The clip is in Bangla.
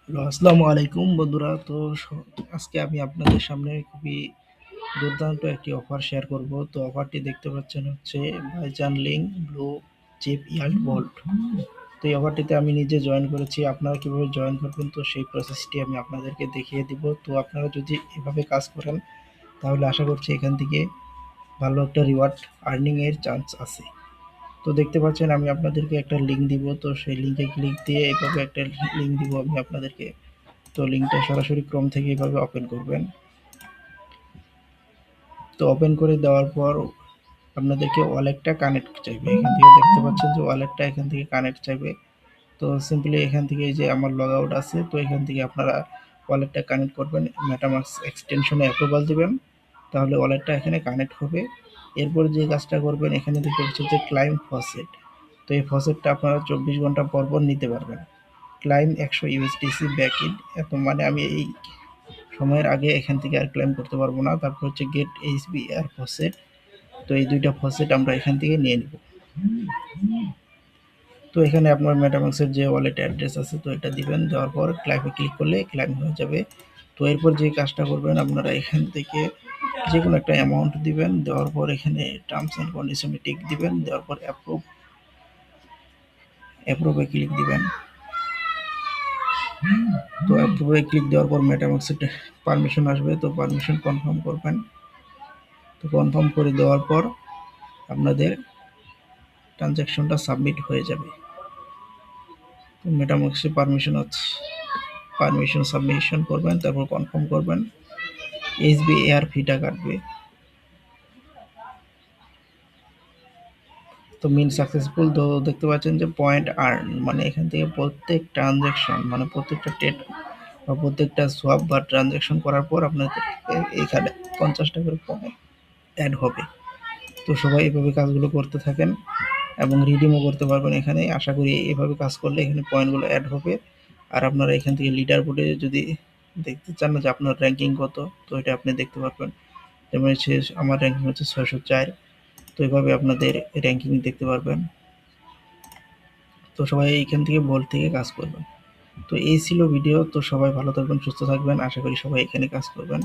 হ্যালো, আসসালামু আলাইকুম বন্ধুরা। তো আজকে আমি আপনাদের সামনে খুবই দুর্দান্ত একটি অফার শেয়ার করব। তো অফারটি দেখতে পাচ্ছেন হচ্ছে ভাইজান লিঙ্ক ব্লু চিপ ইয়াল্ট ভল্ট। তো এই অফারটিতে আমি নিজে জয়েন করেছি। আপনারা কিভাবে জয়েন করবেন তো সেই প্রসেসটি আমি আপনাদেরকে দেখিয়ে দিব। তো আপনারা যদি এভাবে কাজ করেন তাহলে আশা করছি এখান থেকে ভালো একটা রিওয়ার্ড আর্নিং এর চান্স আছে। তো দেখতে পাচ্ছেন আমি আপনাদেরকে একটা লিঙ্ক দিব। তো সেই লিঙ্কে ক্লিক দিয়ে এভাবে একটা লিঙ্ক দিব আমি আপনাদেরকে। তো লিঙ্কটা সরাসরি ক্রোম থেকে এভাবে ওপেন করবেন। তো ওপেন করে দেওয়ার পর আপনাদেরকে ওয়ালেটটা কানেক্ট চাইবে। এখান থেকে দেখতে পাচ্ছেন যে ওয়ালেটটা এখান থেকে কানেক্ট চাইবে। তো সিম্পলি এখান থেকে এই যে আমার লগ আউট আছে, তো এখান থেকে আপনারা ওয়ালেটটা কানেক্ট করবেন, মেটামাস্ক এক্সটেনশনে অ্যাপ্রুভাল দিবেন, তাহলে ওয়ালেটটা এখানে কানেক্ট হবে। এরপর যে কাজটা করবেন এখানে দেখতে পাচ্ছেন যে ক্লাইম ফসেট। তো এই ফসেটটা আপনারা 24 ঘন্টা পর পর নিতে পারবেন। ক্লাইম 100 ইউএসডিসি ব্যাক ইন, এত মানে আমি এই সময়ের আগে এখান থেকে আর ক্লেম করতে পারবো না। তারপর হচ্ছে গেট এইচবিআর ফসেট। তো এই দুইটা ফসেট আমরা এখান থেকে নিয়ে নিব। তো এখানে আপনার মেটামাক্সের যে ওয়ালেট অ্যাড্রেস আছে তো এটা দিবেন, দেওয়ার পর ক্লাইমে ক্লিক করলে ক্লাইম হয়ে যাবে। তো এরপর যে কাজটা করবেন আপনারা এখান থেকে যে কোনো একটা অ্যামাউন্ট দিবেন, দেওয়ার পর এখানে টার্মস অ্যান্ড কন্ডিশনে টিক দিবেন, দেওয়ার পর অ্যাপ্রুভে ক্লিক দিবেন। তো অ্যাপ্রুভে ক্লিক দেওয়ার পর মেটামাক্সের পারমিশন আসবে, তো পারমিশন কনফার্ম করবেন। তো কনফার্ম করে দেওয়ার পর আপনাদের ট্রানজ্যাকশনটা সাবমিট হয়ে যাবে। তো মেটামাক্সে পারমিশন সাবমিশন করবেন, তারপর কনফার্ম করবেন। এসবিআর ফিটা কাটবে। তো মিন সাকসেসফুল। তো দেখতে পাচ্ছেন যে পয়েন্ট আর্ন, মানে এখান থেকে প্রত্যেক ট্রানজ্যাকশন মানে প্রত্যেকটা টেট বা প্রত্যেকটা সোয়াপ বা ট্রানজ্যাকশন করার পর আপনাদের এখানে 50টা করে পয়েন্ট অ্যাড হবে। তো সবাই এভাবে কাজগুলো করতে থাকেন এবং রিডিমও করতে পারবেন এখানে। আশা করি এভাবে কাজ করলে এখানে পয়েন্টগুলো অ্যাড হবে। আর আপনারা এখান থেকে লিডার বোর্ডে যদি দেখতে চান না যে আপনার র্যাঙ্কিং কত, তো এটা আপনি দেখতে পারবেন। যেমন হচ্ছে আমার র্যাঙ্কিং হচ্ছে 604। তো এভাবে আপনাদের র্যাঙ্কিং দেখতে পারবেন। তো সবাই এইখান থেকে ভোল্ট থেকে কাজ করবেন। তো এই ছিল ভিডিও। তো সবাই ভালো থাকবেন, সুস্থ থাকবেন। আশা করি সবাই এখানে কাজ করবেন।